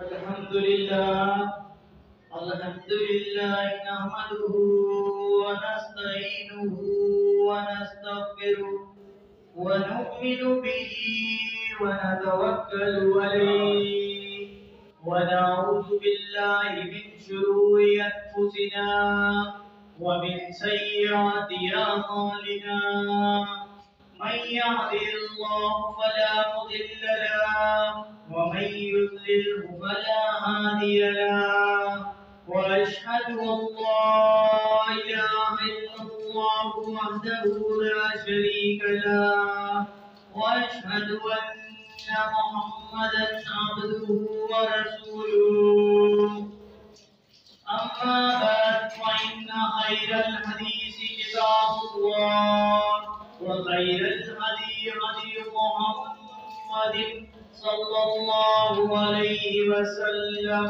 الحمد لله نحمده ونستعينه ونستغفره ونؤمن به ونتوكل عليه ونعوذ بالله من شرور أنفسنا ومن سيئات أعمالنا من يهده الله فلا مضل له ومن يضلله فلا هادي له وأشهد أن لا إله إلا الله وحده لا شريك له وأشهد أن محمدا عبده ورسوله أما بعد فإن خير الحديث كتاب الله وخير الهدي هدي محمد صلى الله عليه وسلم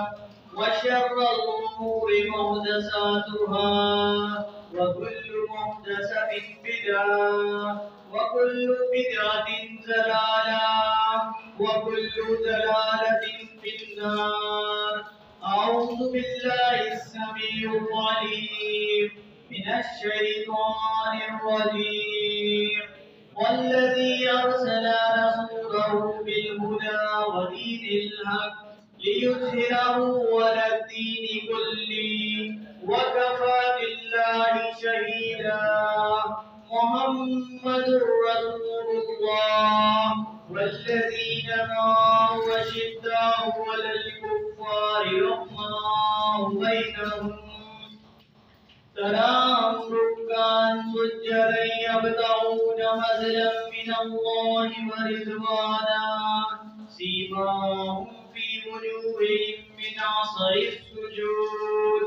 وشر الأمور محدثاتها وكل محدثة بدعة وكل بدعة ضلالة وكل ضلالة في النار. أعوذ بالله السميع العليم من الشيطان الرجيم والذي أرسل رسوله بالهدى ودين الحق ليظهره على الدين كله وكفى بالله شهيدا. محمد رسول الله والذين معه أشداء على الكفار رحماء بينهم تراهم ركعا سجدا يبتغون فضلا من الله ورضوانا سيماهم في وجوههم من أثر السجود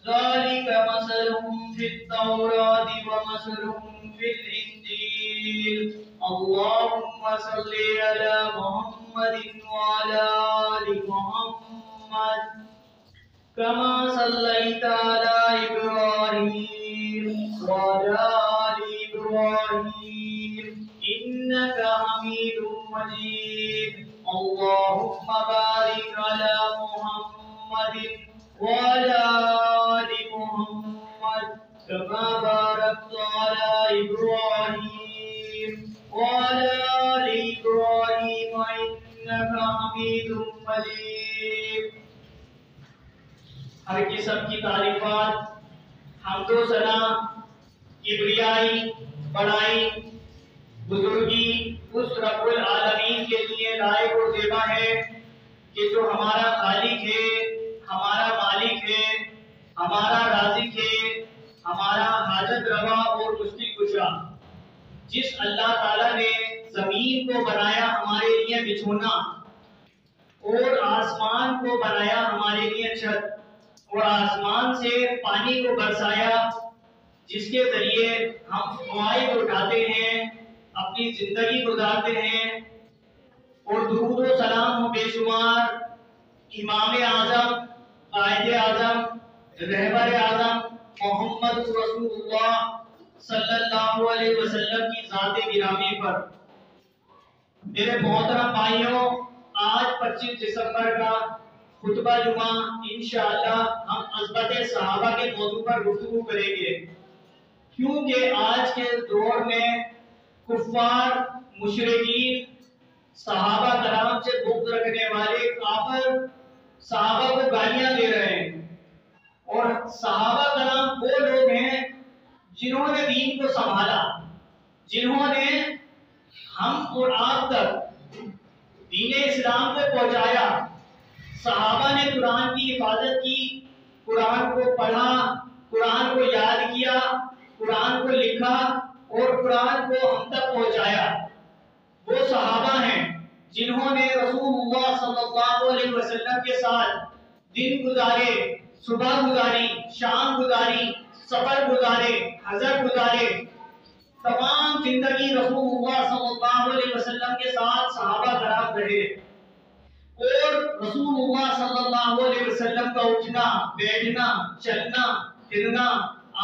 ذلك مثلهم في التوراة ومثلهم في الإنجيل. اللهم صل على محمد وعلى آل محمد كما صليت على إبراهيم وعلى آل إبراهيم إنك حميد مجيد. اللهم بارك على محمد وعلى آل محمد كما باركت على إبراهيم وعلى آل إبراهيم إنك حميد مجيد. ہر قسم کی تعریفات حمد و ثنا کبریائی بڑائی بزرگی اس رب العالمین کے لیے لائق و زیبا ہے کہ جو ہمارا خالق ہے، ہمارا مالک ہے، ہمارا رازق ہے، ہمارا حاجت روا اور مشکل کشا. جس اللہ تعالیٰ نے زمین کو بنایا ہمارے لیے بچھونا اور آسمان کو بنایا ہمارے لیے چھت اور آسمان سے پانی کو برسایا جس کے ذریعے ہم فوائد اٹھاتے ہیں، اپنی زندگی گزارتے ہیں. اور درود و سلام ہو بے شمار امام اعظم، قائد اعظم، رہبر اعظم محمد رسول اللہ صلی اللہ علیہ وسلم کی ذات گرامی پر. میرے محترم بھائیوں، آج 25 دسمبر کا خطبہ جمعہ انشاءاللہ ہم عظمت صحابہ کے موضوع پر گفتگو کریں گے، کیونکہ آج کے دور میں کفار مشرکین صحابہ کرام سے بغض رکھنے والے کافر صحابہ کو گالیاں دے رہے ہیں. اور صحابہ کرام وہ لوگ ہیں جنہوں نے دین کو سنبھالا، جنہوں نے ہم اور آپ تک دین اسلام کو پہنچایا. صحابہ نے قرآن کی حفاظت کی، قرآن کو پڑھا، قرآن کو یاد کیا، قرآن کو لکھا اور قرآن کو ہم تک پہنچایا. وہ صحابہ ہیں جنہوں نے رسول اللہ صلی اللہ علیہ وسلم کے ساتھ دن گزارے، صبح گزاری، شام گزاری، سفر گزارے، حضر گزارے. تمام زندگی رسول اللہ صلی اللہ علیہ وسلم کے ساتھ صحابہ کرام رہے. اور رسول اللہ صلی اللہ علیہ وسلم کا اٹھنا، بیٹھنا، چلنا، پھرنا،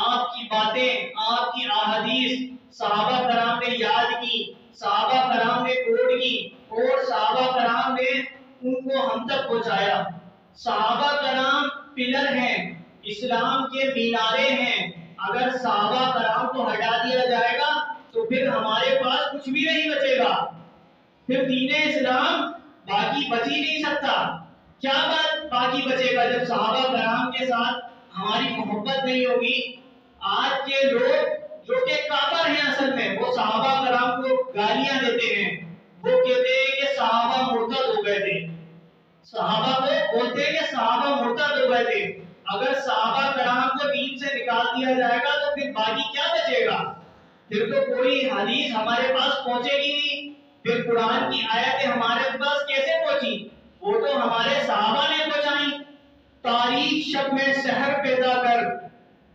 آپ کی باتیں، آپ کی احادیث صحابہ کرام نے یاد کی، صحابہ کرام نے کوٹ کی اور صحابہ کرام نے ان کو ہم تک پہنچایا. اگر صحابہ کرام کو ہٹا دیا جائے گا تو پھر ہمارے پاس کچھ بھی نہیں بچے گا، پھر دین اسلام باقی بچ ہی نہیں سکتا۔ کیا بات باقی بچے گا جب صحابہ کرام کے ساتھ ہماری محبت نہیں ہوگی؟ آج کے لوگ جو کہ کافر ہیں اصل میں، وہ صحابہ کرام کو گالیاں دیتے ہیں، وہ کہتے ہیں کہ صحابہ مرتد ہو گئے تھے، صحابہ کو بولتے ہیں کہ صحابہ مرتد ہو گئے تھے۔ اگر صحابہ کرام کو دین سے نکال دیا جائے گا تو پھر باقی کیا بچے گا؟ پھر تو کوئی حدیث ہمارے پاس پہنچے گی نہیں، پھر قرآن کی آیتیں ہمارے پاس کیسے پہنچی؟ وہ تو ہمارے صحابہ نے پہنچائی۔ تاریخ شب میں سحر پیدا کر،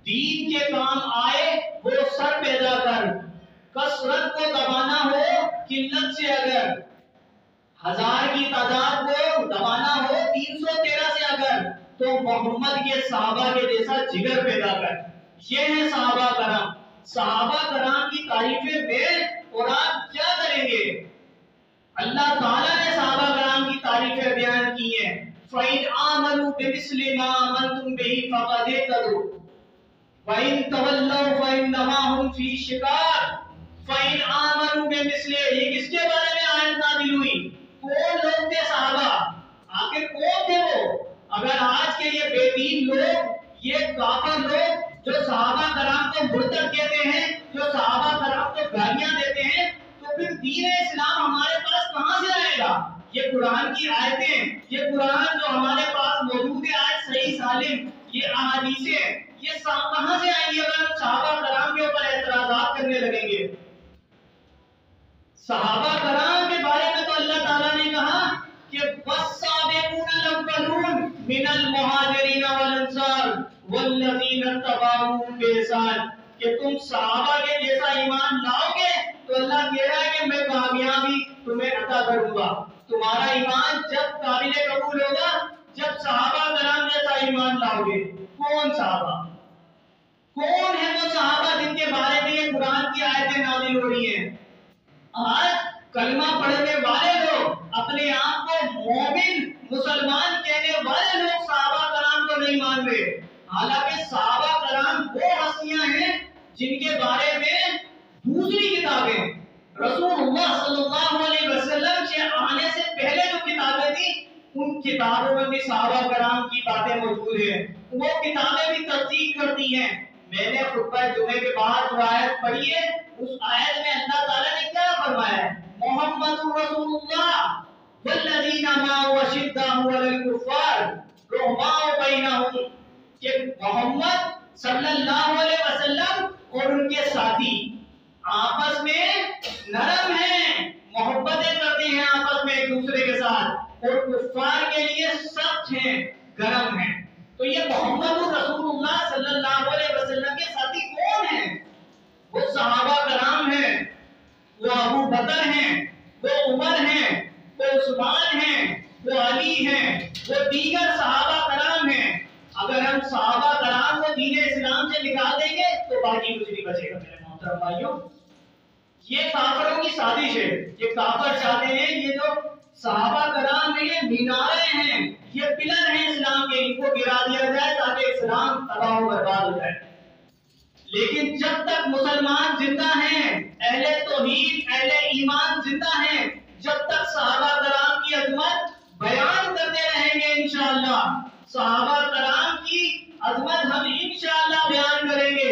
دین کے کام آئے وہ سر پیدا کر، کثرت کو دبانا ہو قلت سے، اگر 1000 کی تعداد کو دبانا ہو 313 سے اگر، تو محمد کے صحابہ کے جیسا جگر پیدا کر۔ یہ ہے صحابہ کرام۔ صحابہ کرام کی تعریفیں میں اور آپ کیا کریں گے؟ اللہ تعالیٰ نے صحابہ کرام کی تعریفیں بیان کی ہیں۔ فَإِنْ آمَنُوا بِمِثْلِ مَا آمَنْتُمْ بِهِ فَقَدِ اهْتَدَوْا وَإِنْ تَوَلَّوْا فَإِنَّمَا هُمْ فِي شِقَاقٍ فَإِنْ آمَنُوا بِمِثْلِ، یہ کس کے بارے میں آیت نازل ہوئی؟ کون لوگ تھے صحابہ؟ آخر کون تھے وہ؟ اگر آج کے یہ بے دین لوگ، یہ کافر لوگ جو صحابہ کرام کو مرتد کہتے ہیں، جو صحابہ کرام کو گالیاں دیتے ہیں، تو پھر دین اسلام ہمارے پاس کہاں سے آئے گا؟ یہ قرآن کی آیتیں، یہ قرآن جو ہمارے پاس موجود ہے آج صحیح سالم، یہ احادیثیں، یہ کہاں سے آئیں گی اگر ہم صحابہ کرام کے اوپر اعتراضات کرنے لگیں گے؟ صحابہ کرام کے بارے میں تو اللہ تعالیٰ نے کہا کہ وَالسَّابِقُونَ الْأَوَّلُونَ مِنَ الْمُهَاجِرِينَ وَالْأَنصَارِ وَالَّذِينَ اتَّبَعُوهُم بِإِحْسَانٍ، کہ تم صحابہ کے جیسا ایمان لاؤ گے تو اللہ کہہ رہا ہے کہ میں کامیابی تمہیں عطا کروں گا۔ تمہارا ایمان جب قابل قبول ہوگا جب صحابہ کرام جیسا ایمان لاؤ گے۔ کون صحابہ؟ کون ہے وہ صحابہ جن کے بارے میں یہ قرآن کی آیتیں نازل ہو رہی ہیں؟ آج کلمہ پڑھنے والے لوگ، اپنے آپ کو مومن مسلمان کہنے والے لوگ صحابہ کرام کو نہیں مان رہے، حالانکہ صحابہ کرام وہ ہستیاں ہیں جن کے بارے میں دوسری کتابیں، رسول اللہ صلی اللہ علیہ وسلم کے آنے سے پہلے جو کتابیں تھیں، ان کتابوں میں بھی صحابہ کرام کی باتیں موجود ہیں، وہ کتابیں بھی تصدیق کرتی ہیں۔ میں نے خطبہ جمعے کے بعد جو آیت پڑھی ہے، اس آیت میں اللہ تعالیٰ نے کیا فرمایا ہے؟ محمد رسول اللہ والذین معه اشداء علی الکفار رحماء بینہم، کہ محمد صلی اللہ علیہ وسلم اور ان کے ساتھی آپس میں نرم ہیں، محبتیں کرتے ہیں آپس میں ایک دوسرے کے ساتھ، اور کفار کے لیے سخت ہیں، گرم ہیں۔ تو یہ محمد رسول اللہ صلی اللہ علیہ وسلم کے ساتھی کون ہیں؟ وہ صحابہ کرام ہیں، وہ ابو بکر ہیں، وہ عمر ہیں، وہ عثمان ہیں، وہ علی ہیں، وہ دیگر صحابہ کرام ہیں۔ اگر ہم صحابہ کرام کو دین اسلام سے نکال دیں گے تو باقی کچھ نہیں بچے گا۔ میرے محترم بھائیوں، یہ کافروں کی سازش ہے۔ یہ کافر چاہتے ہیں یہ جو صحابہ کرام میں یہ میناریں ہیں، یہ پلر ہیں اسلام کے، ان کو گرا دیا جائے تاکہ اسلام تباہ و برباد ہو جائے۔ لیکن جب تک مسلمان زندہ ہیں، اہل توحید اہل ایمان زندہ ہیں، جب تک صحابہ کرام کی عظمت بیان کرتے رہیں گے انشاءاللہ، صحابہ کرام کی عظمت ہم انشاءاللہ بیان کریں گے۔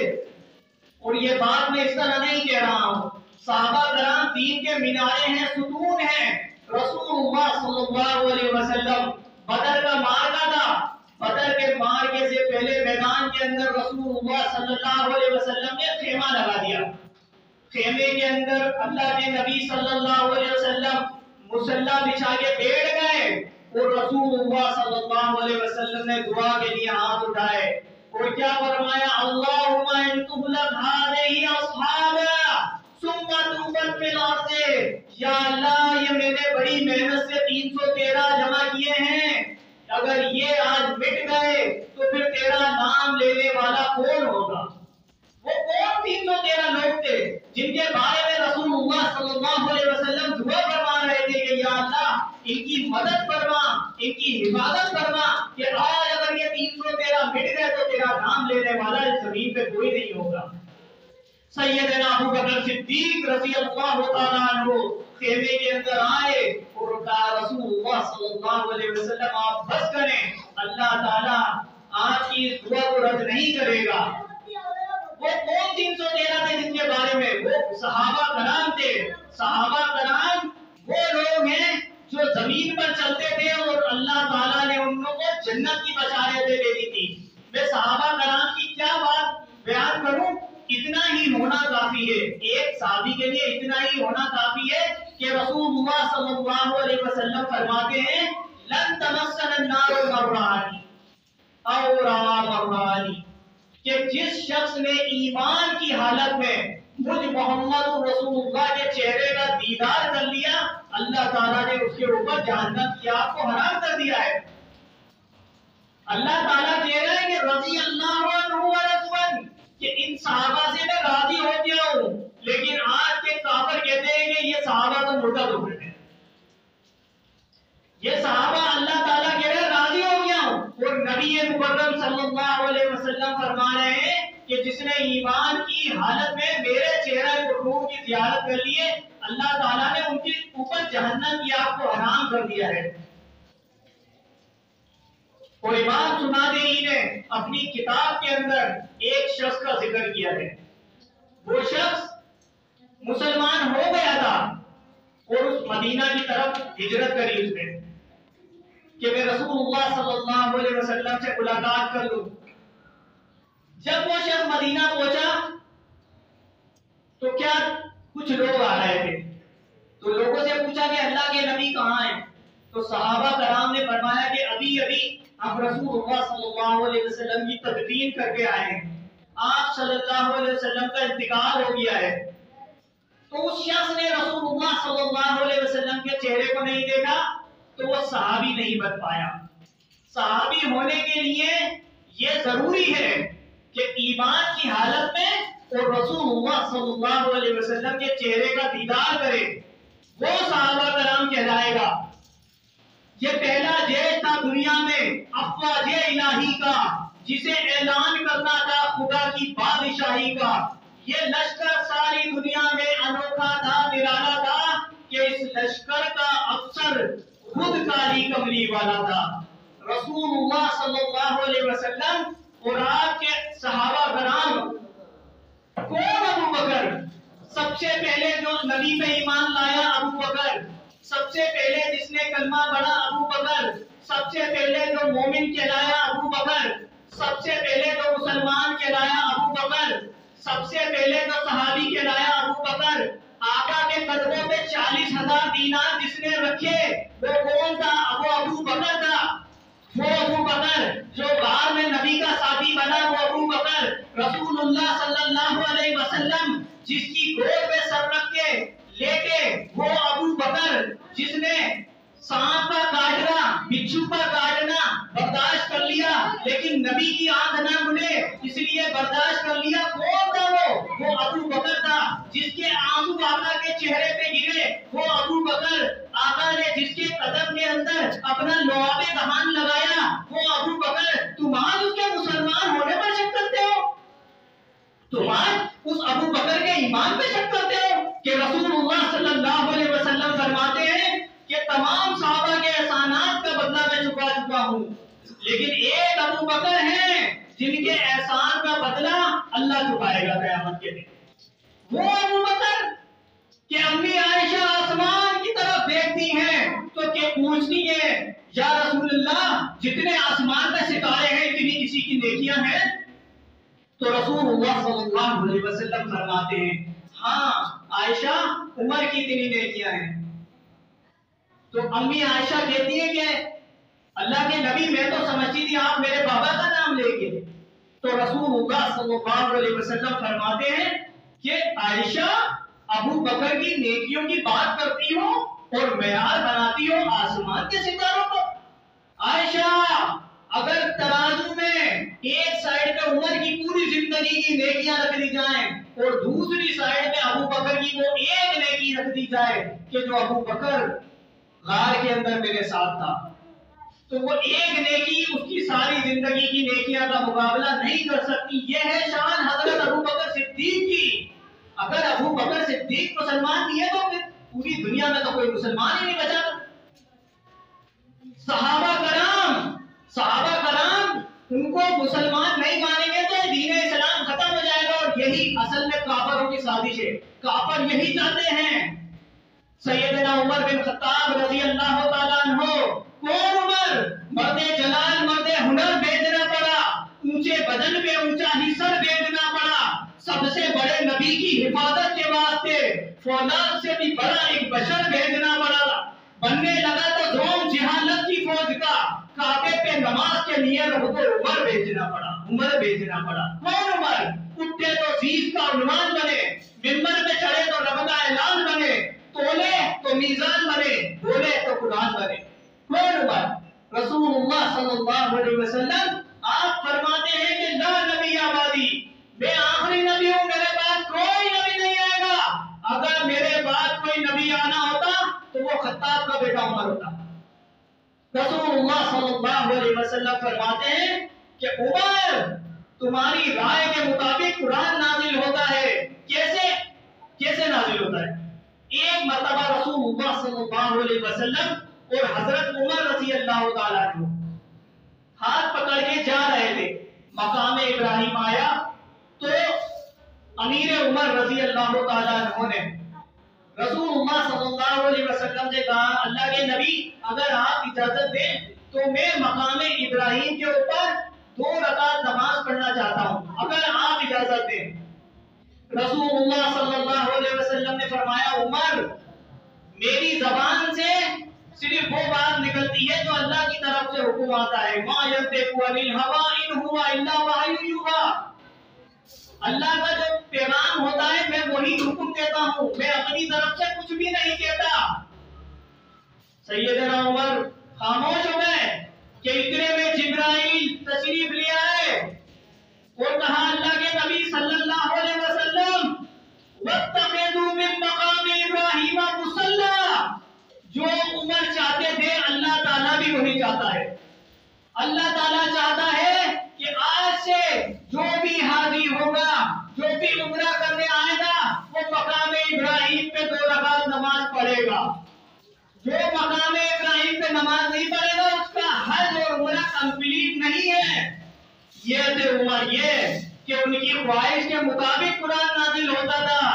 اور یہ بات میں اس طرح نہیں کہہ رہا ہوں، صحابہ کرام دین کے مینارے ہیں، ستون ہیں۔ رسول اللہ صلی اللہ علیہ وسلم بدر کا معرکہ تھا، بدر کے معرکے سے پہلے میدان کے اندر رسول اللہ صلی اللہ علیہ وسلم نے خیمہ لگا دیا۔ خیمے کے اندر اللہ کے نبی صلی اللہ علیہ وسلم مصلی بچھا کے بیٹھ گئے، اور رسول اللہ صلی اللہ علیہ وسلم نے دعا کے لیے ہاتھ اٹھائے اور کیا فرمایا؟ اللہم ان تہلک ہذہ اصحابا ثم تؤمن فی الارض، یا اللہ یہ میں نے بڑی محنت سے 313 جمع کیے ہیں، اگر یہ آج مٹ گئے تو پھر تیرا نام لینے والا کون ہوگا؟ وہ کون 313 لوگ تھے جن کے بارے میں رسول اللہ صلی اللہ علیہ وسلم دعا فرما رہے تھے کہ یا اللہ ان کی مدد فرما، ان کی حفاظت فرما، کہ آج اگر یہ 313 مٹ گئے تو تیرا نام لینے والا اس زمین پہ کوئی نہیں ہوگا۔ سیدنا ابو بکر صدیق رضی اللہ تعالیٰ عنہ خیمے کے اندر آئے اور کہا رسول اللہ صلی اللہ علیہ وسلم آپ بس کریں، اللہ تعالیٰ آپ کی اس دعا کو رد نہیں کرے گا۔ وہ کون 313 تھے جن کے بارے میں؟ وہ صحابہ کرام تھے۔ صحابہ کرام وہ لوگ ہیں جو زمین پر چلتے تھے اور اللہ تعالیٰ نے ان کو جنت کی بشارتیں دے دی تھی۔ میں صحابہ کرام کی کیا بات بیان کروں، اتنا ہی ہونا کافی ہے۔ ایک صحابی کے لیے اتنا ہی ہونا کافی ہے کہ رسول اللہ صلی اللہ علیہ وسلم فرماتے ہیں لن تمسنا النار مرانی اور مرانی، کہ جس شخص نے ایمان کی حالت میں مجھ محمد رسول اللہ کے چہرے کا دیدار کر لیا، اللہ تعالیٰ نے اس کے اوپر جہنم کی آگ کو حرام کر دیا ہے۔ اللہ تعالیٰ کہہ رہا ہے کہ رضی اللہ عنہ ورضوان، کہ ان صحابہ سے میں راضی ہو گیا ہوں، لیکن آج کے کافر کہتے ہیں کہ یہ صحابہ تو مرتد ہو گئے ہیں۔ یہ صحابہ اللہ تعالیٰ کہہ رہے ہیں راضی ہو گیا ہوں، اور نبی مکرم صلی اللہ علیہ وسلم فرما رہے ہیں کہ جس نے ایمان کی حالت میں میرے چہرہ نور کی زیارت کر لیے، اللہ تعالیٰ نے ان کے اوپر جہنم کی آگ کو حرام کر دیا ہے۔ اور امام سنادی نے اپنی کتاب کے اندر ایک شخص کا ذکر کیا ہے۔ وہ شخص مسلمان ہو گیا تھا اور اس مدینہ کی طرف ہجرت کری اس نے کہ میں رسول اللہ صلی اللہ علیہ وسلم سے ملاقات کر لوں۔ جب وہ شخص مدینہ پہنچا تو کیا کچھ لوگ آ رہے تھے، تو لوگوں سے پوچھا کہ اللہ کے نبی کہاں ہیں؟ تو صحابہ کرام نے فرمایا کہ ابھی ہم رسول اللہ صلی اللہ علیہ وسلم کی تدفین کر کے آئے ہیں، آپ صلی اللہ علیہ وسلم کا انتقال ہو گیا ہے۔ تو اس شخص نے رسول اللہ صلی اللہ علیہ وسلم کے چہرے کو نہیں دیکھا تو وہ صحابی نہیں بن پایا۔ صحابی ہونے کے لیے یہ ضروری ہے کہ ایمان کی حالت میں اور رسول اللہ صلی اللہ علیہ وسلم کے چہرے کا دیدار کرے، وہ صحابہ کرام کہلائے گا۔ یہ پہلا جیش تھا دنیا میں افواج الہی کا، جسے اعلان کرنا تھا خدا کی بادشاہی کا۔ یہ لشکر ساری دنیا میں انوکھا تھا، نرالا تھا، کہ اس لشکر کا افسر خود کالی کملی والا تھا۔ رسول اللہ صلی اللہ علیہ وسلم اور آپ کے صحابہ کرام، کون ابو بکر؟ سب سے پہلے جو نبی پہ ایمان لایا ابو بکر، سب سے پہلے جس نے کلمہ پڑھا ابو بکر، سب سے پہلے جو مومن کہلایا ابو بکر، سب سے پہلے جو مسلمان کہلایا ابو بکر، سب سے پہلے جو صحابی کہلایا ابو بکر۔ آقا کے قدموں پہ 40,000 دینار جس نے رکھے وہ کون تھا؟ وہ ابو بکر تھا۔ وہ ابو بکر جو بعد میں نبی کا ساتھی بنا، وہ ابو بکر۔ رسول اللہ صلی اللہ علیہ وسلم جس کی گود پہ سر رکھ کے لیٹے، وہ ابو بکر جس نے سانپ کا کاٹنا، بچھو کا کاٹنا برداشت کر لیا لیکن نبی کی آنکھ نہ کھلے اس لیے برداشت کر لیا۔ کون تھا وہ ابو بکر تھا۔ جس کے آنسو آقا کے چہرے پہ گرے وہ ابو بکر۔ آقا نے جس کے قدم کے اندر اپنا لعاب دہان لگایا وہ ابو بکر۔ تم آج اس کے مسلمان ہونے پر شک کرتے ہو؟ تم آج اس ابو بکر کے ایمان پہ شک کرتے ہو کہ رسول اللہ صلی اللہ علیہ وسلم فرماتے ہیں کہ تمام صحابہ کے احسانات کا بدلہ میں چکا ہوں، لیکن ایک ابو بکر ہیں جن کے احسان کا بدلہ اللہ چکائے گا قیامت کے دن۔ وہ ابو بکر کہ امی عائشہ آسمان کی طرف دیکھتی ہیں تو کہ پوچھتی ہے یا رسول اللہ جتنے آسمان میں ستارے ہیں اتنی کسی کی نیکیاں ہیں؟ تو رسول اللہ صلی اللہ علیہ وسلم فرماتے ہیں ہاں عائشہ عمر کی اتنی نیکیاں ہیں۔ تو امی عائشہ کہتی ہے کہ اللہ کے نبی میں تو سمجھتی تھی آپ میرے بابا کا نام لے کے۔ تو رسول اللہ صلی اللہ علیہ وسلم فرماتے ہیں کہ عائشہ ابو بکر کی نیکیوں کی بات کرتی ہو اور معیار بناتی ہو آسمان کے ستاروں کو۔ عائشہ اگر ترازو میں ایک سائیڈ پہ عمر کی پوری زندگی کی نیکیاں رکھ دی جائیں اور دوسری سائیڈ پہ ابو بکر کی وہ ایک نیکی رکھ دی جائے کہ جو ابو بکر غار کے اندر میرے ساتھ تھا، تو وہ ایک نیکی اس کی ساری زندگی کی نیکیاں کا مقابلہ نہیں کر سکتی. یہ ہے شان حضرت ابو بکر صدیق کی. اگر ابو بکر صدیق مسلمان نہیں ہے تو پھر پوری دنیا میں تو کوئی مسلمان ہی نہیں بچا. صحابہ کرام ان کو مسلمان نہیں مانیں گے تو دین اسلام ختم ہو جائے گا. اور یہی اصل میں کافروں کی سازش ہے. کافر یہی چاہتے ہیں. سیدنا عمر بن خطاب رضی اللہ تعالیٰ عنہ، کون عمر؟ مرد جلال، مرد ہنر بیچنا پڑا، اونچے بدن پہ اونچا ہی سر بیچنا پڑا، سب سے بڑے نبی کی حفاظت کے واسطے فولاد سے بھی بڑا ایک بشر بھیجنا پڑا. بننے لگا تو روم جہالت کی فوج کا، کعبے پہ نماز کے لیے رب کو عمر بھیجنا پڑا. کون عمر؟ اٹھے تو عزیز کا عنوان بنے، منبر پہ چڑھے تو رب کا اعلان بنے، تولے تو میزان بنے، بولے تو قرآن بنے. کون عمر؟ رسول اللہ صلی اللہ علیہ وسلم آپ فرماتے ہیں کہ لا نبی آبادی، میں آخری نبی ہوں، میرے بعد کوئی نبی نہیں آئے گا. اگر میرے بعد کوئی نبی آنا ہوتا تو وہ خطاب کا بیٹا عمر ہوتا. رسول اللہ صلی اللہ علیہ وسلم فرماتے ہیں کہ عمر تمہاری رائے کے مطابق قرآن نازل ہوتا ہے. کیسے نازل ہوتا ہے؟ ایک مرتبہ رسول اللہ صلی اللہ علیہ وسلم اور حضرت عمر رضی اللہ تعالیٰ عنہ ہاتھ پکڑ کے جا رہے تھے. مقام ابراہیم آیا تو امیر عمر رضی اللہ تعالیٰ عنہ نے رسول اللہ صلی اللہ علیہ وسلم سے کہا، اللہ کے نبی اگر آپ اجازت دیں تو میں مقام ابراہیم کے اوپر 2 رکعت نماز پڑھنا چاہتا ہوں، اگر آپ اجازت دیں. رسول اللہ صلی اللہ علیہ وسلم نے فرمایا، عمر میری زبان سے صرف وہ بات نکلتی ہے جو اللہ کی طرف سے حکم آتا ہے. ما ينطق عن الهوى ان هو الا وحی یوحی. اللہ کا جو پیغام ہوتا ہے میں وہی حکم دیتا ہوں، میں اپنی طرف سے کچھ بھی نہیں کہتا. سیدنا عمر خاموش ہو گئے کہ اتنے میں جبرائیل تشریف لے آئے اور کہا، اللہ کے نبی صلی اللہ علیہ وسلم وَاتَّخِذُوا مِن مَّقَامِ إِبْرَاهِيمَ مُصَلًّى. جو عمر چاہتے تھے اللہ تعالیٰ بھی وہی چاہتا ہے. اللہ تعالیٰ چاہتا ہے کہ آج سے جو بھی حاجی ہوگا، جو بھی عمرہ کرنے آئے گا، وہ مقام ابراہیم پہ 2 رکعت نماز پڑھے گا. جو مقام ابراہیم پہ نماز نہیں پڑھے گا اس کا حج اور عمرہ کمپلیٹ نہیں ہے. یہ تھے عمر، یہ کہ ان کی خواہش کے مطابق قرآن نازل ہوتا تھا.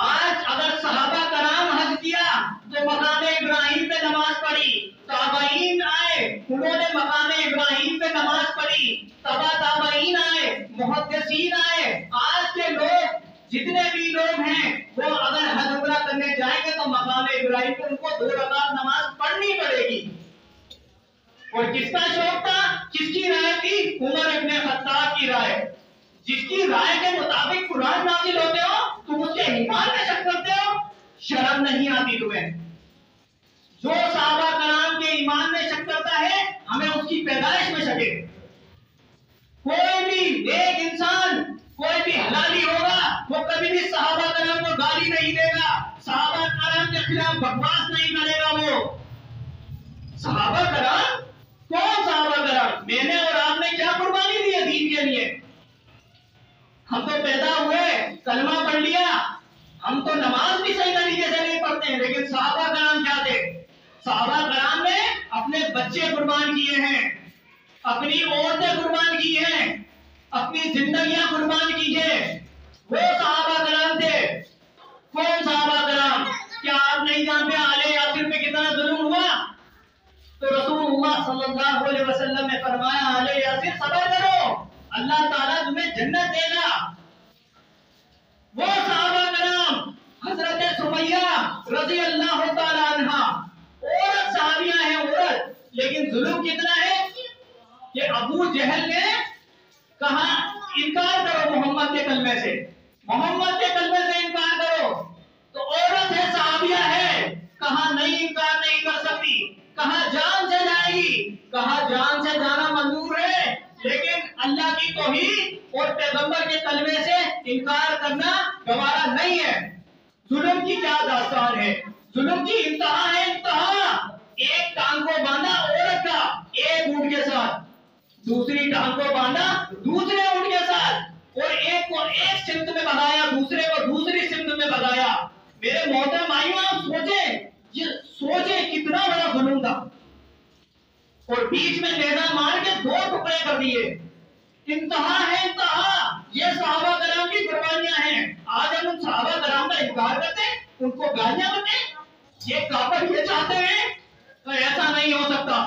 آج اگر صحابہ کرام حج کیا تو مقام ابراہیم پہ نماز پڑھی، تابعین آئے انہوں نے مقام ابراہیم پہ نماز پڑھی، تبع تابعین آئے، محدثین آئے. آج کے لوگ جتنے بھی لوگ ہیں وہ اگر حج عمرہ کرنے جائیں گے تو مقام ابراہیم پہ ان کو 2 رکعت نماز پڑھنی پڑے گی. اور کس کا شوق تھا؟ کس کی رائے تھی؟ عمر ابن خطاب کی رائے. جس کی رائے کے مطابق قرآن نازل ہوتے ہو تم اس کے ایمان میں شک کرتے ہو؟ شرم نہیں آتی تمہیں؟ جو صحابہ کرام کے ایمان میں شک کرتا ہے ہمیں اس کی پیدائش میں شک ہے. کوئی بھی نیک انسان، کوئی بھی حلالی ہوگا وہ کبھی بھی صحابہ کرام کو گالی نہیں دے گا، صحابہ کرام کے خلاف بکواس نہیں کرے گا. وہ صحابہ کرام کون؟ صحابہ کرام میں نے اور آپ نے کیا قربانی دی ہے دین کے لیے؟ ہم تو پیدا ہوئے کلمہ پڑھ لیا، ہم تو نماز بھی صحیح طریقے سے نہیں پڑھتے ہیں. لیکن صحابہ کرام کیا تھے؟ صحابہ کرام نے اپنے بچے قربان کیے ہیں، اپنی عورتیں قربان کی ہیں، اپنی زندگیاں قربان کی ہیں. وہ صحابہ کرام تھے. کون صحابہ کرام؟ کیا آپ نہیں جانتے آل یاسر پہ کتنا ظلم ہوا؟ تو رسول اللہ صلی اللہ علیہ وسلم نے فرمایا، آل یاسر صبر کرو، اللہ تعالیٰ تمہیں جنت دے گا. وہ صحابہ کرام، حضرت سمیہ رضی اللہ تعالیٰ عنہ عورت صحابیہ ہیں، عورت، لیکن ظلم کتنا ہے کہ ابو جہل نے کہا انکار کرو محمد کے کلمے سے، محمد کے کلمے سے انکار کرو. تو عورت ہے، صحابیہ ہے، کہا نہیں انکار نہیں کر سکتی. کہا جان سے جائے گی، کہا جان سے جانا منظور ہے لیکن اللہ کی توحید اور پیغمبر کے کلمے سے انکار کرنا گوارا نہیں ہے. ظلم کی کیا داستان ہے؟ ظلم کی انتہا ہے، انتہا. ایک ٹانگ کو باندھا عورت اونٹ کے ساتھ، دوسری ٹانگ کو باندھا دوسرے اونٹ کے ساتھ، اور ایک کو ایک سمت میں بھگایا، دوسرے کو دوسری سمت میں بھگایا۔ میرے محترم بھائیو، آپ سوچیں کتنا بڑا ظلم تھا، اور بیچ میں نیزہ مار کے دو ٹکڑے کر دیے۔ انتہا ہے انتہا، یہ صحابہ کرام کی قربانیاں ہیں۔ آج ہم ان صحابہ کرام کا انکار کرتے ہیں، ان کو گالیاں بکتے ہیں، یہ کافر یہ چاہتے ہیں، تو ایسا نہیں ہو سکتا۔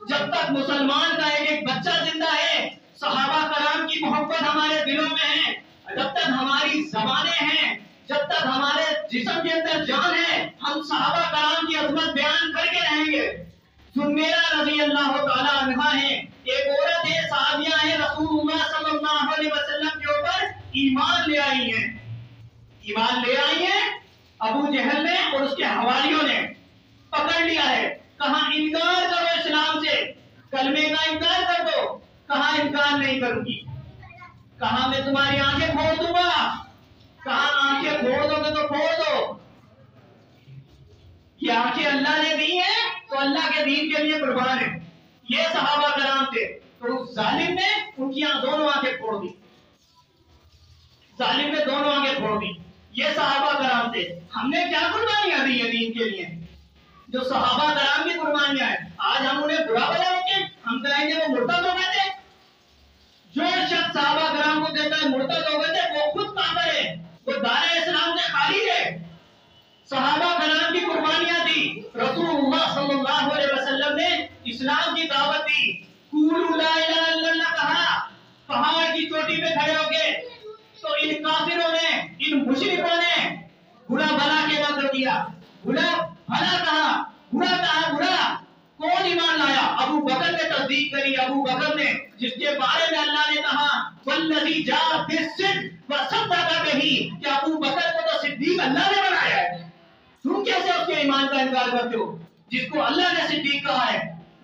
جب تک مسلمان کا ایک بچہ زندہ ہے، صحابہ کرام کی محبت ہمارے دلوں میں ہے، جب تک ہماری زبانیں ہیں، جب تک ہمارے جسم کے اندر جان ہے، ہم صحابہ کرام کی عظمت بیان کر کے رہیں گے۔ زنیرہ رضی اللہ تعالیٰ عنہ ہیں، ایک عورت ہے، صحابیہ ہیں، رسول اللہ صلی اللہ علیہ وسلم کے اوپر ایمان لے آئی ہیں۔ ایمان لے آئی ہیں، ابو جہل نے اور اس کے حواریوں نے پکڑ لیا ہے، کہا انکار کرو اسلام سے، کلمے کا انکار کر دو، کہا انکار نہیں کروں گی، کہا میں تمہاری آنکھیں کھول دوں گا، کہا آنکھیں کھول دو گے تو کھول دو۔ یہ آنکھیں اللہ نے دی ہیں تو اللہ کے دین کے لیے قربان ہے۔ یہ صحابہ کرام تھے، تو اس ظالم نے ان کی دونوں آنکھیں پھوڑ دی، ظالم نے دونوں آنکھیں پھوڑ دی۔ یہ صحابہ کرام تھے۔ ہم نے کیا قربانیاں دی ہیں دین کے لیے؟ جو صحابہ کرام کی قربانیاں ہیں، آج ہم انہیں برا بلا کے ہم کہیں گے وہ مرتد ہو گئے تھے۔ جو شخص صحابہ کرام کو کہتا ہے مرتد ہو گئے تھے، وہ خود کافر ہے، وہ دائرہ اسلام سے خارج ہے۔ صحابہ کرام کی قربانیاں دی، رسول اللہ صلی اللہ علیہ وسلم نے اسلام کی دعوت دی، قولوا لا الہ الا اللہ کہا، پہاڑ کی چوٹی پہ کھڑے ہو کے، تو ان کافروں نے، ان مشرکوں نے برا بھلا کہنا کر دیا، برا بھلا کہا، برا کہا، برا۔ کون ایمان لایا؟ ابو بکر نے تصدیق کری، ابو بکر نے، جس کے بارے میں اللہ نے کہا والذی جاء بالصدق وصدق بہ، کہ ابو بکر کو تو صدیق اللہ نے بنایا ہے، تم کیسے اس کے ایمان کا انکار کرتے ہو جس کو اللہ نے صدیق کہا ہے؟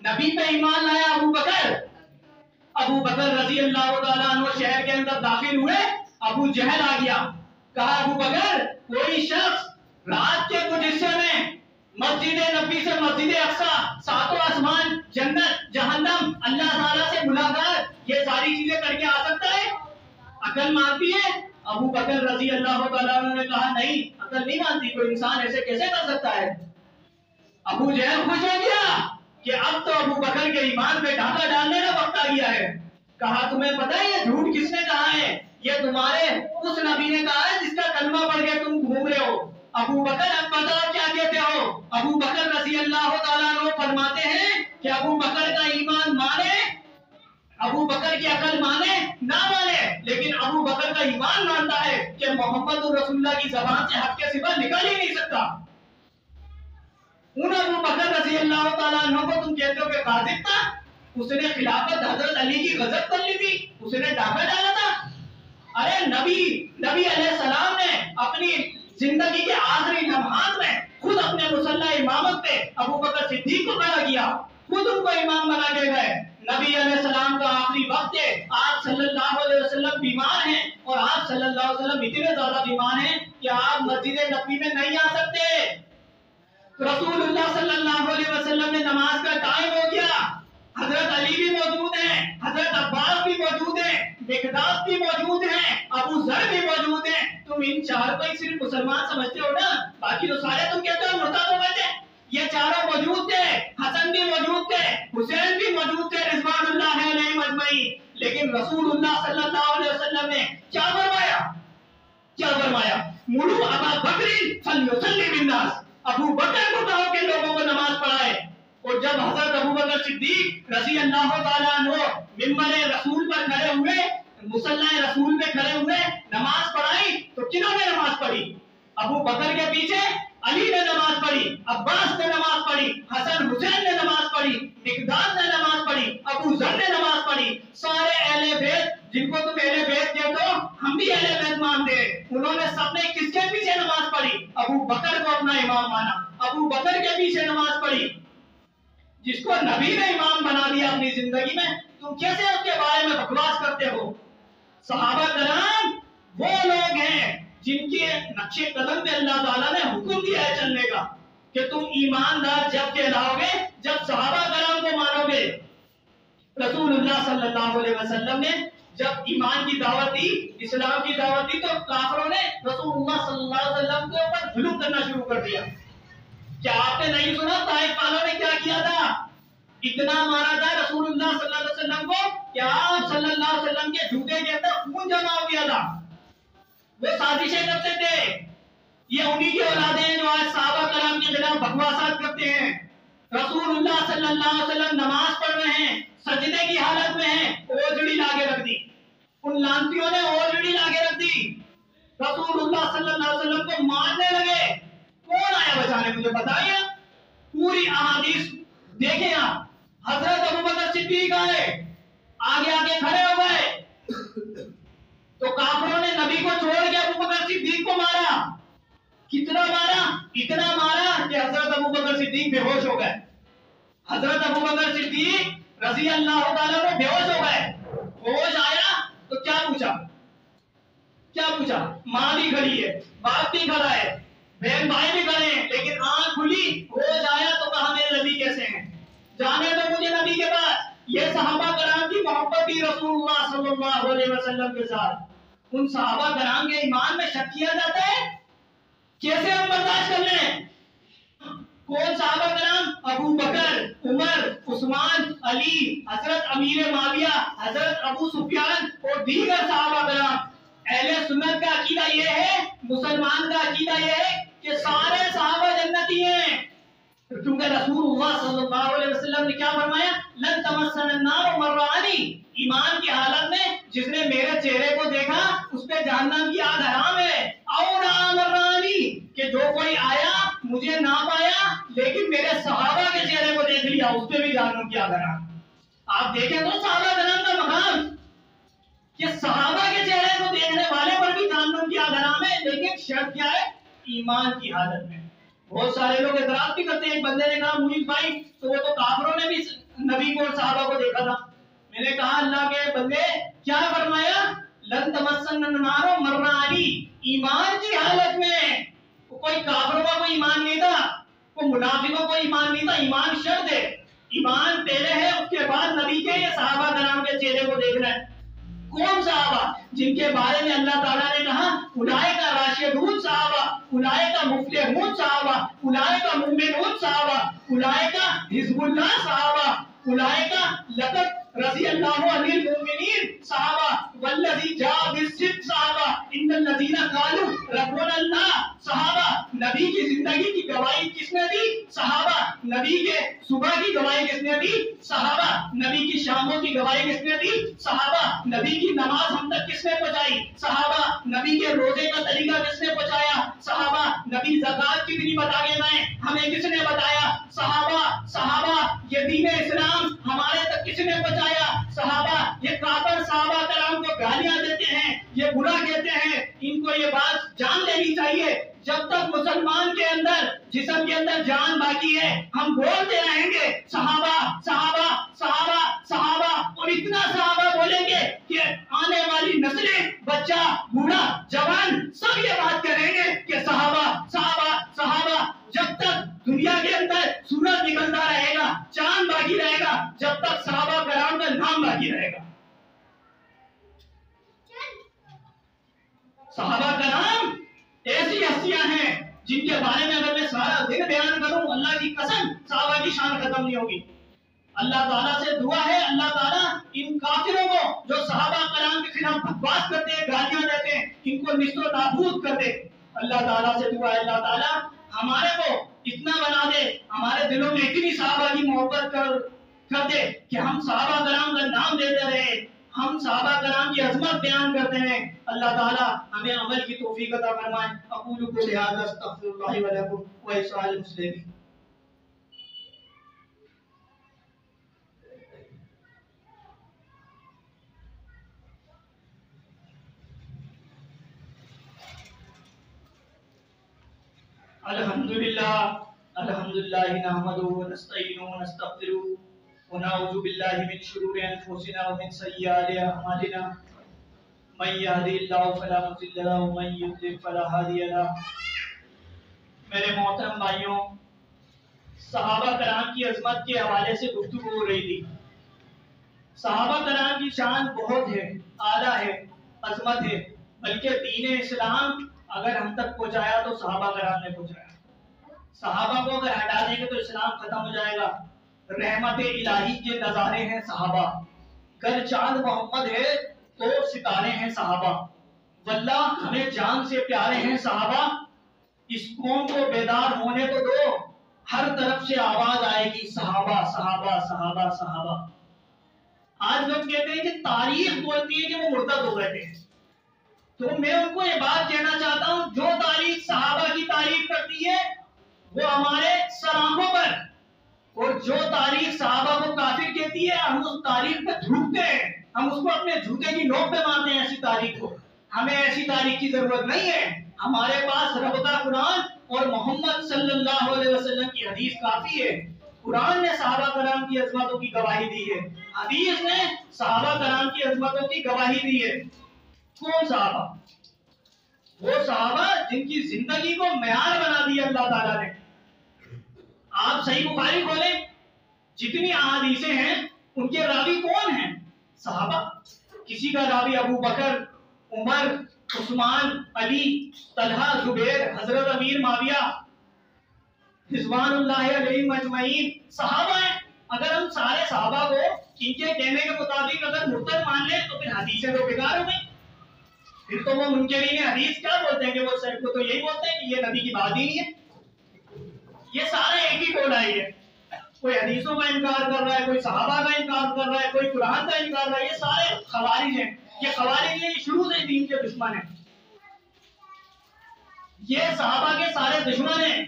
نبی پہ ایمان لایا ابو بکر۔ ابو بکر رضی اللہ تعالیٰ عنہ شہر کے اندر داخل ہوئے، ابو جہل آ گیا، کہا ابو بکر کوئی شخص رات کے کچھ حصے میں مسجد نبی سے مسجد اقصی، ساتوں آسمان، جنت، جہنم، اللہ تعالیٰ سے ملاقات، یہ ساری چیزیں کر کے آ سکتا ہے؟ عقل مانتی ہے؟ ابو بکر رضی اللہ تعالیٰ عنہ نے کہا نہیں، عقل نہیں مانتی، کوئی انسان ایسے کیسے کر سکتا ہے؟ ابو جہل خوش ہو گیا کہ اب تو ابو بکر کے ایمان پہ ڈھاکہ ڈالنے کا وقت آ گیا ہے۔ کہا تمہیں پتہ ہے یہ جھوٹ کس نے کہا ہے؟ یہ تمہارے اس نبی نے کہا ہے جس کا کلمہ پڑھ کے تم گھوم رہے ہو۔ ابو بکر اب بتاؤ کیا کہتے ہو؟ ابو بکر رضی اللہ تعالیٰ عنہ فرماتے ہیں کہ ابو بکر کا ایمان مانے، ابو بکر کی عقل مانے نہ مانے، لیکن ابو بکر کا ایمان مانتا ہے کہ محمد رسول اللہ کی زبان سے حق کے سوا نکل ہی نہیں سکتا۔ ان ابو بکر رضی اللہ تعالیٰ عنہ کو تم کہتے ہو کہ قاذب تھا، اس نے خلافت حضرت علی کی غضب کر لی تھی، اس نے ڈاکہ ڈالا تھا۔ ارے نبی علیہ السلام نے اپنی زندگی کے آخری لمحات میں خود اپنے مصلی امامت پہ ابو بکر صدیق کو کھڑا کیا، خود ان کو امام بنا کے گئے۔ نبی علیہ السلام کا آخری وقت ہے، آپ صلی اللہ علیہ وسلم بیمار ہیں، اور آپ صلی اللہ علیہ وسلم اتنے زیادہ بیمار ہیں کہ آپ مسجد نبوی میں نہیں آ سکتے۔ رسول اللہ صلی اللہ علیہ وسلم نے نماز کا ٹائم ہو گیا، حضرت علی بھی موجود ہیں، حضرت عباس بھی موجود ہیں، مقداد بھی موجود ہیں، ابو ذر بھی موجود ہیں۔ تم ان چار کو ہی صرف مسلمان سمجھتے ہو نا، باقی تو سارے تم کہتے ہو مرتد ہو گئے تھے۔ یہ چاروں موجود تھے، حسن بھی موجود تھے، حسین بھی موجود تھے رضوان اللہ علیہم اجمعین، لیکن رسول اللہ صلی اللہ علیہ وسلم نے کیا فرمایا؟ کیا فرمایا؟ مروا ابا بکر فلیصلی بالناس، ابو بکر کو کہو کہ لوگوں کو نماز پڑھائے۔ اور جب حضرت ابو بکر صدیق رضی اللہ تعالیٰ عنہ ممبر رسول پر کھڑے ہوئے، مصلی رسول پہ کھڑے ہوئے، نماز پڑھائی، تو کنہوں نے نماز پڑھی؟ ابو بکر کے پیچھے علی نے نماز پڑھی، عباس نے نماز پڑھی، حسن حسین نے نماز پڑھی، مقداد نے نماز پڑھی، ابو ذر نے نماز پڑھی۔ سارے اہل بیت جن کو تم اہل بیت کہتے ہو، ہم بھی اہل بیت مانتے ہیں، انہوں نے سب نے کس کے پیچھے نماز پڑھی؟ ابو بکر کو اپنا امام مانا، ابو بکر کے پیچھے نماز پڑھی۔ جس کو نبی نے امام بنا دیا اپنی زندگی میں، تم کیسے اس کے بارے میں بکواس کرتے ہو؟ صحابہ کرام وہ لوگ ہیں جن کے نقش قدم پہ اللہ تعالیٰ نے حکم دیا ہے چلنے کا، کہ تم ایماندار جب کہلاؤ گے جب صحابہ کرام کو مانو گے۔ رسول اللہ صلی اللہ علیہ وسلم نے جب ایمان کی دعوت دی، اسلام کی دعوت دی، تو کافروں نے رسول اللہ صلی اللہ علیہ وسلم کے اوپر ظلم کرنا شروع کر دیا۔ کیا آپ نے نہیں سنا طائف والوں نے کیا کیا تھا؟ اتنا مارا تھا رسول اللہ صلی اللہ علیہ وسلم کو کہ آپ صلی اللہ علیہ وسلم کے جوتے کے اندر خون جمع ہو گیا تھا۔ وہ سازشیں کرتے تھے، یہ انہی کی اولادیں ہیں جو آج صحابہ کرام کے خلاف بکواسات کرتے ہیں۔ رسول اللہ صلی اللہ علیہ وسلم نماز پڑھ رہے ہیں، سجدے کی حالت میں ہیں، اوجڑی لا کے رکھ دی، ان لانتیوں نے اوجڑی لا کے رکھ دی، رسول اللہ صلی اللہ علیہ وسلم کو مارنے لگے۔ کون آیا بچانے؟ مجھے بتائیے۔ پوری احادیث دیکھیں آپ، حضرت ابوبکر صدیق آئے، آگے آگے کھڑے ہو گئے، تو کافروں نے نبی کو چھوڑ کے ابوبکر صدیق کو مارا۔ کتنا مارا؟ اتنا مارا کہ حضرت ابوبکر صدیق بے ہوش ہو گئے۔ حضرت ابوبکر صدیق رضی اللہ تعالیٰ عنہ بے ہوش ہو گئے۔ ہوش آیا تو کیا پوچھا؟ کیا پوچھا؟ ماں بھی کھڑی ہے، باپ بھی کھڑا ہے، بہن بھائی بھی کھڑے ہیں، لیکن آنکھ کھلی، ہوش آیا تو کہا میرے نبی کیسے ہیں؟ جانے دو مجھے نبی کے پاس۔ یہ صحابہ کرام کی محبت بھی رسول اللہ صلی اللہ علیہ وسلم کے ساتھ۔ ان صحابہ کرام کے ایمان میں شک کیا جاتا ہے، کیسے ہم برداشت کر لیں؟ کون صحابہ کرام؟ ابو بکر، عمر، عثمان، علی، حضرت امیر معاویہ، حضرت ابو سفیان اور دیگر صحابہ کرام۔ اہل سنت کا عقیدہ یہ ہے، مسلمان کا عقیدہ یہ ہے کہ سارے صحابہ جنتی ہیں، کیونکہ رسول اللہ صلی اللہ علیہ وسلم نے کیا فرمایا؟ لن تمسنا النار مرانی، ایمان کی حالت میں جس نے میرے چہرے کو دیکھا اس پہ جہنم کی آگ حرام ہے۔ اور مرانی، کہ جو کوئی آیا مجھے نہ پایا لیکن میرے صحابہ کے چہرے کو دیکھ لیا اس پہ بھی جہنم کی آگ حرام۔ آپ دیکھیں تو صحابہ کرام کا مقام کہ صحابہ کے چہرے کو دیکھنے والے پر بھی جہنم کی آگ حرام ہے، لیکن شرط کیا ہے؟ ایمان کی حالت میں۔ بہت سارے لوگ اعتراض بھی کرتے ہیں۔ ایک بندے نے کہا منیف بھائی تو وہ تو کافروں نے بھی نبی کو اور صحابہ کو دیکھا تھا۔ میں نے کہا اللہ کے بندے کیا فرمایا؟ لن تمسنا النار مرانی، ایمان کی حالت میں۔ کوئی کافروں کا کوئی ایمان نہیں تھا، کوئی منافقوں کو ایمان نہیں تھا، ایمان شرط ہے، ایمان پہلے ہے، اس کے بعد نبی کے یا صحابہ کرام کے چہرے کو دیکھنا ہے۔ کون صحابہ؟ جن کے بارے میں اللہ تعالیٰ نے کہا اولئک راشدون صحابہ، اولئک مفلحون صحابہ، اولئک مؤمنون صحابہ، اولئک حزب اللہ صحابہ، اولئک لقد رضی اللہ عن المؤمنین صحابہ، والذی جاء بالصدق صحابہ، ان الذین قالوا ربنا اللہ صحابہ۔ نبی کی زندگی کی گواہی کس نے دی؟ صحابہ۔ نبی کے صبح کی گواہی کس نے دی؟ صحابہ۔ نبی کی شاموں کی گواہی کس نے دی؟ صحابہ۔ نبی کی نماز ہم تک کس نے پہنچائی؟ صحابہ۔ نبی کے روزے کا طریقہ کس نے پہنچایا؟ صحابہ۔ نبی زکات کتنی بتا کے گئے ہمیں کس نے بتایا؟ صحابہ۔ صحابہ۔ یہ دین اسلام ہمارے تک کس نے پہنچایا؟ صحابہ۔ یہ کافر صحابہ کرام کو گالیاں دیتے ہیں، یہ برا کہتے ہیں، ان کو یہ بات جان لینی چاہیے جب تک مسلمان کے اندر جسم کے اندر جان باقی ہے ہم بولتے رہیں گے صحابہ صحابہ صحابہ صحابہ، اور اتنا صحابہ بولیں گے کہ آنے والی نسلیں، بچہ، بوڑھا، جوان سب یہ بات کریں گے کہ صحابہ صحابہ صحابہ۔ جب تک دنیا کے اندر سورج نکلتا رہے گا، چاند باقی رہے گا، جب تک صحابہ کرام کا نام باقی رہے گا۔ صحابہ کرام ایسی ہستیاں ہیں جن کے بارے میں اگر میں سارا دن بیان کروں اللہ کی قسم صحابہ کی شان ختم نہیں ہوگی۔ اللہ تعالیٰ سے دعا ہے اللہ تعالیٰ ان کافروں کو جو صحابہ کرام کے خلاف بکواس کرتے ہیں، گالیاں دیتے ہیں، ان کو نیست و نابود کر دے۔ اللہ تعالیٰ سے دعا ہے اللہ تعالیٰ ہمارے کو اتنا بنا دے، ہمارے دلوں میں اتنی صحابہ کی محبت کر دے کہ ہم صحابہ کرام کا نام لیتے رہے، ہم صحابہ کرام کی عظمت بیان کرتے ہیں۔ اللہ تعالیٰ ہمیں عمل کی توفیق عطا فرمائے۔ اقول قولی ھذا استغفر اللہ ولکم ولسائر المسلمین۔ الحمدللہ نحمدہ ونستعینہ ونستغفرہ ونعوذ باللہ من شرور انفسنا ومن سیئات اعمالنا من یهده اللہ فلا مضل له ومن یضلل فلا ہادی له۔ میرے محترم بھائیوں، صحابہ کرام کی عظمت کے حوالے سے گفتگو ہو رہی تھی۔ صحابہ کرام کی شان بہت ہے، اعلیٰ ہے، عظمت ہے، بلکہ دین اسلام اگر ہم تک پہنچایا تو صحابہ کرام نے پہنچایا۔ صحابہ کو اگر ہٹا دیں گے تو اسلام ختم ہو جائے گا۔ رحمت الہی کے نظارے ہیں صحابہ، گر چاند محمد ہے تو ستارے ہیں صحابہ، واللہ ہمیں جان سے پیارے ہیں صحابہ۔ اس قوم کو بیدار ہونے تو دو، ہر طرف سے آواز آئے گی صحابہ صحابہ صحابہ صحابہ۔ آج لوگ کہتے ہیں کہ تاریخ بولتی ہے کہ وہ مرتد ہو گئے تھے، تو میں ان کو یہ بات کہنا چاہتا ہوں، جو تاریخ صحابہ کی تعریف کرتی ہے وہ ہمارے سرآنکھوں پر، اور جو تاریخ صحابہ کو کافر کہتی ہے ہم اس تاریخ پہ تھوکتے ہیں، ہم اس کو اپنے جوتے کی نوک پہ مارتے ہیں۔ ایسی تاریخ کو، ہمیں ایسی تاریخ کی ضرورت نہیں ہے، ہمارے پاس رب کا قرآن اور محمد صلی اللہ علیہ وسلم کی حدیث کافی ہے۔ قرآن نے صحابہ کرام کی عظمتوں کی گواہی دی ہے، حدیث نے صحابہ کرام کی عظمتوں کی گواہی دی ہے۔ کون صحابہ؟ وہ صحابہ جن کی زندگی کو معیار بنا دیا اللہ تعالیٰ نے۔ آپ صحیح بخاری کھولیں، جتنی احادیثیں ہیں ان کے راوی کون ہیں؟ صحابہ۔ کسی کا راوی ابو بکر، عمر، عثمان، علی، طلحہ، زبیر، حضرت امیر معاویہ رضوان اللہ علیہم اجمعین صحابہ ہیں۔ اگر ہم سارے صحابہ کو ان کے کہنے کے مطابق اگر مرتد مان لیں تو پھر حدیثیں تو بیکار ہو گئی، پھر تو وہ منکرین حدیث کیا بولتے ہیں کہ وہ سب کو تو یہی بولتے ہیں کہ یہ نبی کی بات ہی نہیں ہے۔ یہ سارے ایک ہی کوڈ آئی ہے، کوئی حدیثوں کا انکار کر رہا ہے، کوئی صحابہ کا انکار کر رہا ہے، کوئی قرآن کا انکار کر رہا ہے۔ یہ سارے خوارج ہیں، یہ خوارج ہیں، یہ شروع سے دین کے دشمن ہیں، یہ صحابہ کے سارے دشمن ہیں۔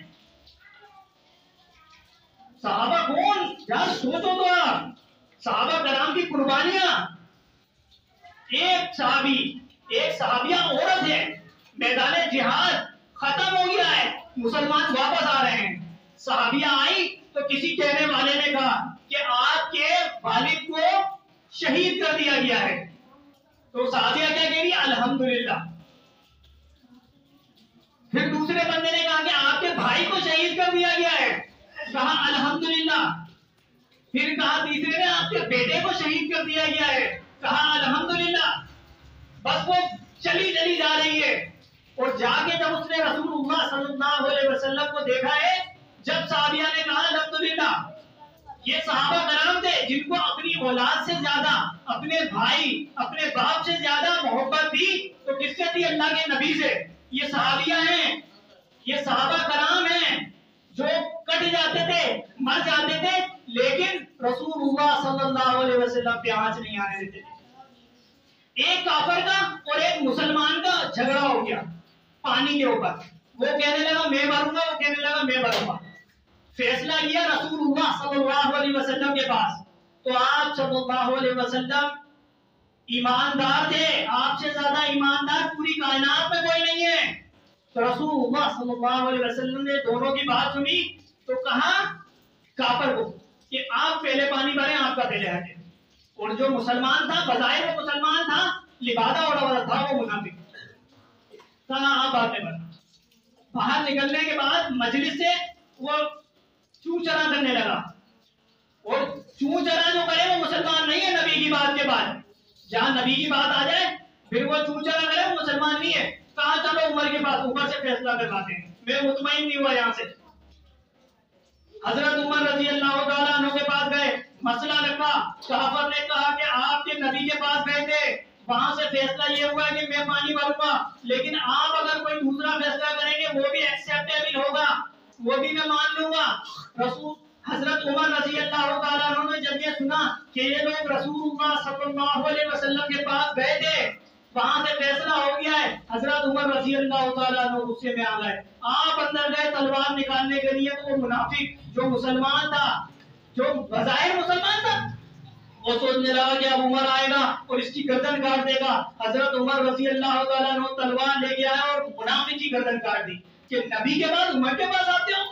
صحابہ کون؟ یار سوچو تو آپ، صحابہ کرام کی قربانیاں۔ ایک صحابیہ عورت ہے، میدان جہاد ختم ہو گیا ہے، مسلمان واپس آ رہے ہیں، صحابیہ آئی تو کسی کہنے والے نے کہا کہ آپ کے والد کو شہید کر دیا گیا ہے، تو صحابیہ کیا کہہ رہی ہے؟ الحمدللہ۔ پھر دوسرے بندے نے کہا کہ آپ کے بھائی کو شہید کر دیا گیا ہے، کہا الحمدللہ۔ پھر کہا تیسرے نے آپ کے بیٹے کو شہید کر دیا گیا ہے، کہا الحمدللہ۔ بس وہ چلی جا رہی ہے، اور جا کے جب اس نے رسول اللہ صلی اللہ علیہ وسلم کو دیکھا ہے، جب صحابیہ نے کہا الحمدللہ، یہ صحابہ کرام تھے جن کو اپنی اولاد سے زیادہ، اپنے بھائی، اپنے باپ سے زیادہ محبت تھی، تو کس سے تھی؟ اللہ کے نبی سے۔ یہ صحابیہ ہیں، یہ صحابہ کرام ہیں جو کٹ جاتے تھے، مر جاتے تھے، لیکن رسول اللہ صلی اللہ علیہ وسلم پہ آنچ نہیں آنے دیتے تھے۔ ایک کافر کا اور ایک مسلمان کا جھگڑا ہو گیا پانی کے اوپر، وہ کہنے لگا میں مروں گا، وہ کہنے لگا میں مروں گا۔ فیصلہ کیا رسول اللہ صلی اللہ علیہ وسلم کے پاس، تو آپ صلی اللہ علیہ وسلم ایماندار تھے، آپ سے زیادہ ایماندار پوری کائنات میں کوئی نہیں ہے۔ تو رسول اللہ صلی اللہ علیہ وسلم نے دونوں کی بات سنی تو کہا کافر کو کہ آپ پہلے پانی بھریں، آپ کا پہلے ہٹے، اور جو مسلمان تھا بظاہر وہ مسلمان تھا، لبادہ اڑا ہوا تھا، وہ منافق، کہا آپ بعد میں بھرنا۔ باہر نکلنے کے بعد مجلس سے وہ چوں چرا کرنے لگا، اور چوں چرا جو کرے وہ مسلمان نہیں ہے نبی کی بات کے بعد، جہاں نبی کی بات آ جائے پھر وہ چوں چرا کرے وہ مسلمان نہیں ہے۔ کہا چلو عمر کے پاس، عمر سے فیصلہ کرواتے ہیں، میں مطمئن نہیں ہوا یہاں سے۔ حضرت عمر رضی اللہ تعالیٰ عنہ کے پاس گئے، مسئلہ رکھا، کافر نے کہا کہ آپ کے نبی کے پاس گئے تھے، وہاں سے فیصلہ یہ ہوا کہ میں پانی بھروں گا، لیکن آپ اگر کوئی دوسرا فیصلہ کریں گے وہ بھی ایکسیپٹیبل ہوگا، وہ بھی میں مان لوں گا۔ حضرت عمر رضی اللہ تعالیٰ عنہ نے جب یہ سنا کہ یہ لوگ رسول اللہ صلی اللہ علیہ وسلم کے پاس گئے تھے، وہاں سے فیصلہ ہو گیا ہے، حضرت عمر رضی اللہ تعالیٰ عنہ غصے میں آ گئے، آپ اندر گئے تلوار نکالنے کے لیے، تو وہ منافق جو مسلمان تھا، جو بظاہر مسلمان تھا، وہ سوچنے لگا کہ اب عمر آئے گا اور اس کی گردن کاٹ دے گا۔ حضرت عمر رضی اللہ تعالیٰ عنہ تلوار لے کے آئے اور منافق کی گردن کاٹ دی کہ نبی کے بعد عمر کے پاس آتے ہو۔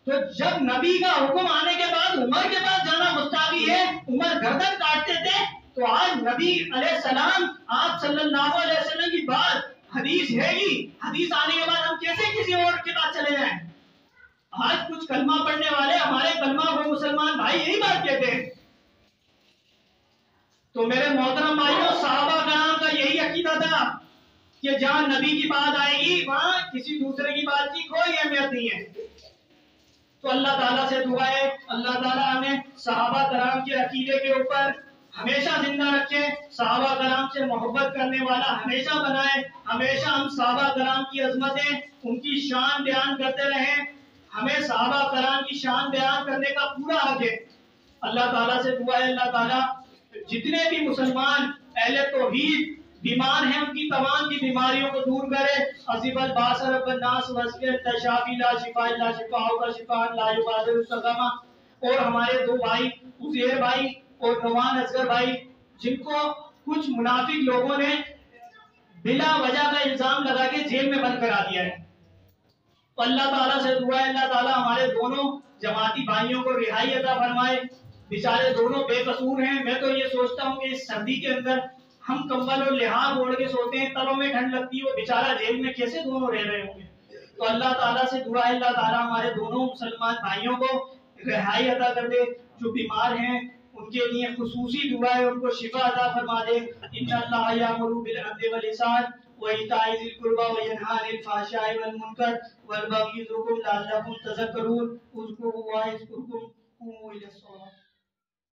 تو جب نبی کا حکم آنے کے بعد عمر کے پاس جانا مستحب ہے، عمر گردن کاٹتے تھے، تو آج نبی علیہ السلام آپ صلی اللہ علیہ وسلم کی بات حدیث ہے گی، حدیث آنے کے بعد ہم کیسے کسی اور کے پاس چلے جائیں؟ آج کچھ کلمہ پڑھنے والے ہمارے کلمہ وہ مسلمان بھائی یہی بات کہتے ہیں تو میرے محترم بھائیوں، صحابہ کرام کا یہی عقیدہ تھا کہ جہاں نبی کی بات آئے گی وہاں کسی دوسرے کی بات کی کوئی اہمیت نہیں ہے۔ تو اللہ تعالیٰ سے دعا ہے اللہ تعالیٰ ہمیں صحابہ کرام کے عقیدے کے اوپر ہمیشہ زندہ رکھے، صحابہ کرام سے محبت کرنے والا ہمیشہ بنائے، ہمیشہ ہم صحابہ کرام کی عظمتیں ان کی شان بیان کرتے رہیں، ہمیں صحابہ کرام کی شان بیان کرنے کا پورا حق ہے۔ اللہ تعالیٰ سے دعا ہے اللہ تعالیٰ جتنے بھی مسلمان اہل توحید بیمار ہیں ان کی تمام کی بیماریوں کو دور کرے۔ عزیب الباس رب الناس واسکر تشافی لا شفاء الا شفاءک شفاء لا یغادر سقما۔ اور ہمارے دو بھائی عزیر بھائی اور نعمان اصغر بھائی جن کو کچھ منافق لوگوں نے بلا وجہ کا الزام لگا کے جیل میں بند کرا دیا ہے، تو اللہ تعالیٰ سے دعا ہے اللہ تعالیٰ ہمارے دونوں جماعتی بھائیوں کو رہائی عطا فرمائے۔ بیچارے دونوں بے قصور ہیں۔ میں تو یہ سوچتا ہوں کہ اس سردی کے اندر ہم کمبل اور لحاف اوڑھ کے سوتے ہیں، تلوں میں ٹھنڈ لگتی ہے، وہ بیچارہ جیل میں کیسے دونوں رہ رہے ہوں گے۔ تو اللہ تعالیٰ سے دعا ہے اللہ تعالیٰ ہمارے دونوں مسلمان بھائیوں کو رہائی عطا کر دے، جو بیمار ہیں ان کے لیے خصوصی دعا ہے ان کو شفا عطا فرما دے۔ ان اللہ یامر بالعدل والاحسان وایتاء ذی القربى وینہی عن الفحشاء والمنکر والبغی یعظکم لعلکم تذکرون اذکروا اللہ یذکرکم قوموا الی الصلاۃ۔